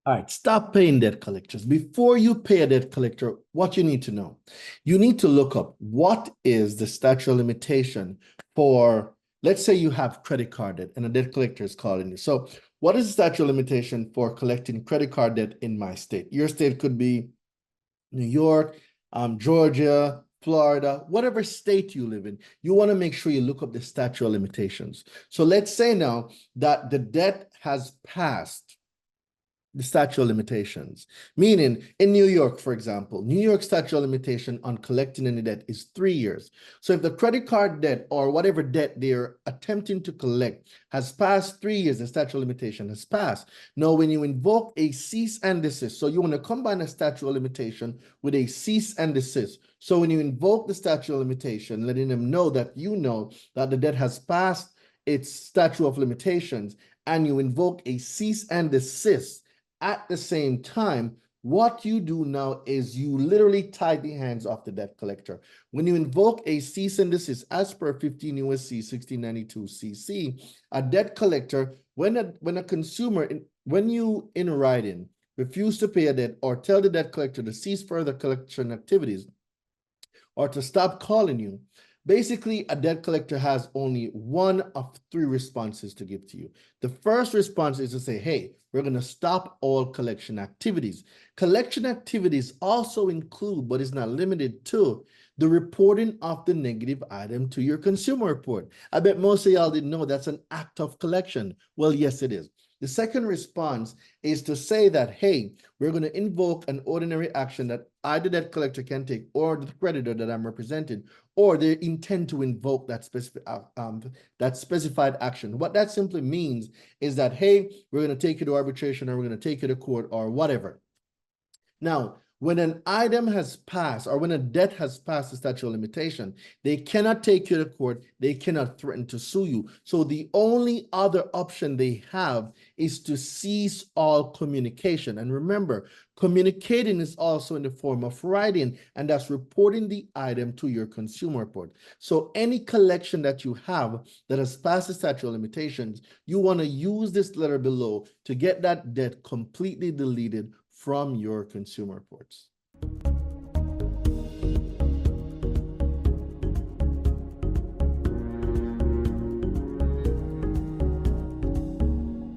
All right, stop paying debt collectors. Before you pay a debt collector, what you need to know, you need to look up what is the statute of limitation for, let's say you have credit card debt and a debt collector is calling you. So what is the statute of limitation for collecting credit card debt in my state? Your state could be New York, Georgia, Florida, whatever state you live in. You want to make sure you look up the statute of limitations. So let's say now that the debt has passed the statute of limitations. Meaning in New York, for example, New York statute of limitation on collecting any debt is 3 years. So if the credit card debt or whatever debt they're attempting to collect has passed 3 years, the statute of limitation has passed. Now, when you invoke a cease and desist, so you want to combine a statute of limitation with a cease and desist. So when you invoke the statute of limitation, letting them know that you know that the debt has passed its statute of limitations, and you invoke a cease and desist, at the same time, what you do now is you literally tie the hands of the debt collector. When you invoke a cease and desist, as per 15 U.S.C. 1692 CC, a debt collector, when a consumer, when you in writing refuse to pay a debt or tell the debt collector to cease further collection activities or to stop calling you, basically, a debt collector has only one of 3 responses to give to you. The first response is to say, hey, we're going to stop all collection activities. Collection activities also include, but is not limited to, the reporting of the negative item to your consumer report. I bet most of y'all didn't know that's an act of collection. Well, yes, it is. The second response is to say that, hey, we're going to invoke an ordinary action that either debt collector can take or the creditor that I'm representing, or they intend to invoke that specified action. What that simply means is that, hey, we're going to take you to arbitration or we're going to take you to court or whatever. Now, when an item has passed or when a debt has passed the statute of limitation, they cannot take you to court. They cannot threaten to sue you. So the only other option they have is to cease all communication. And remember, communicating is also in the form of writing, and that's reporting the item to your consumer report. So any collection that you have that has passed the statute of limitations, you want to use this letter below to get that debt completely deleted from your consumer reports.